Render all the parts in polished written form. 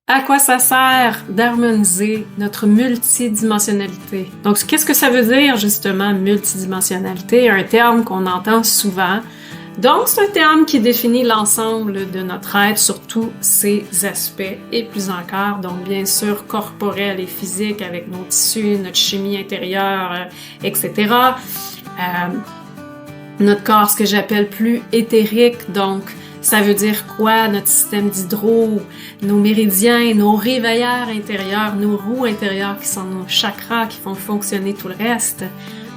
À quoi ça sert d'harmoniser notre multidimensionnalité? Donc, qu'est-ce que ça veut dire, justement, multidimensionnalité? Un terme qu'on entend souvent. Donc, c'est un terme qui définit l'ensemble de notre être sur tous ses aspects et plus encore. Donc, bien sûr, corporel et physique avec nos tissus, notre chimie intérieure, etc. Notre corps, ce que j'appelle plus éthérique, donc ça veut dire quoi? Notre système d'hydro, nos méridiens, nos réveilleurs intérieurs, nos roues intérieures qui sont nos chakras qui font fonctionner tout le reste.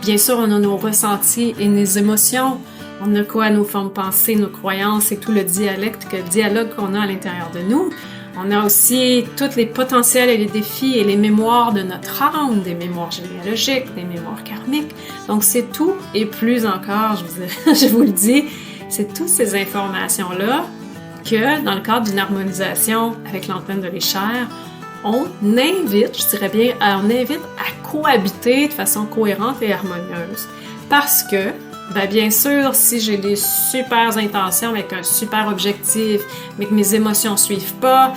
Bien sûr, on a nos ressentis et nos émotions. On a quoi? Nos formes pensées, nos croyances et tout le dialogue qu'on a à l'intérieur de nous. On a aussi tous les potentiels et les défis et les mémoires de notre âme, des mémoires généalogiques, des mémoires karmiques. Donc, c'est tout et plus encore, je vous le dis, c'est toutes ces informations-là que, dans le cadre d'une harmonisation avec l'antenne de l'échelle, on invite, je dirais bien, on invite à cohabiter de façon cohérente et harmonieuse. Parce que, bien sûr, si j'ai des super intentions avec un super objectif, mais que mes émotions suivent pas,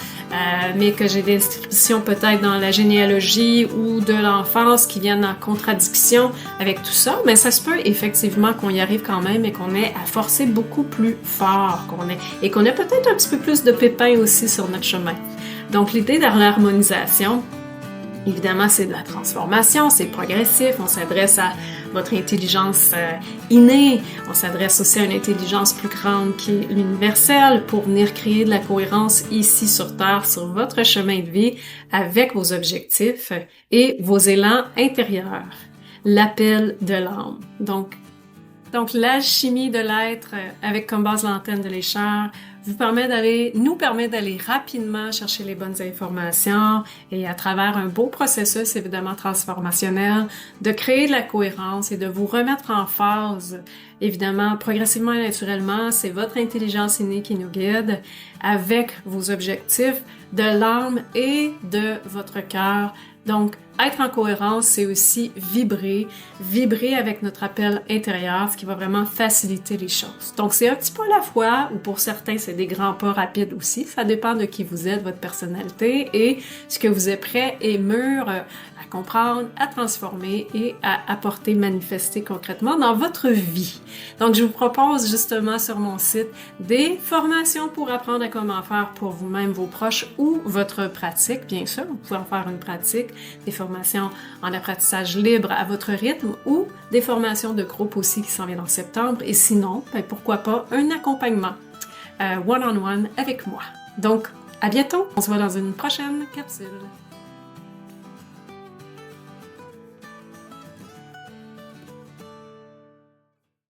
mais que j'ai des inscriptions peut-être dans la généalogie ou de l'enfance qui viennent en contradiction avec tout ça, mais ça se peut effectivement qu'on y arrive quand même et qu'on ait à forcer beaucoup plus fort, et qu'on ait peut-être un petit peu plus de pépins aussi sur notre chemin. Donc l'idée de l'harmonisation, évidemment, c'est de la transformation, c'est progressif, on s'adresse à votre intelligence innée, on s'adresse aussi à une intelligence plus grande qui est l'universelle pour venir créer de la cohérence ici sur Terre, sur votre chemin de vie, avec vos objectifs et vos élans intérieurs. L'appel de l'âme. Donc l'alchimie de l'être avec comme base l'antenne de l'échelle nous permet d'aller rapidement chercher les bonnes informations et à travers un beau processus évidemment transformationnel, de créer de la cohérence et de vous remettre en phase. Évidemment, progressivement et naturellement, c'est votre intelligence innée qui nous guide avec vos objectifs de l'âme et de votre cœur. Donc, être en cohérence, c'est aussi vibrer avec notre appel intérieur, ce qui va vraiment faciliter les choses. Donc, c'est un petit pas à la fois, ou pour certains, c'est des grands pas rapides aussi. Ça dépend de qui vous êtes, votre personnalité et ce que vous êtes prêt et mûr à comprendre, à transformer et à apporter, manifester concrètement dans votre vie. Donc, je vous propose justement sur mon site des formations pour apprendre à comment faire pour vous-même, vos proches ou votre pratique. Bien sûr, vous pouvez en faire une pratique, des formations en apprentissage libre à votre rythme ou des formations de groupe aussi qui s'en viennent en septembre. Et sinon, pourquoi pas un accompagnement one-on-one avec moi. Donc, à bientôt! On se voit dans une prochaine capsule.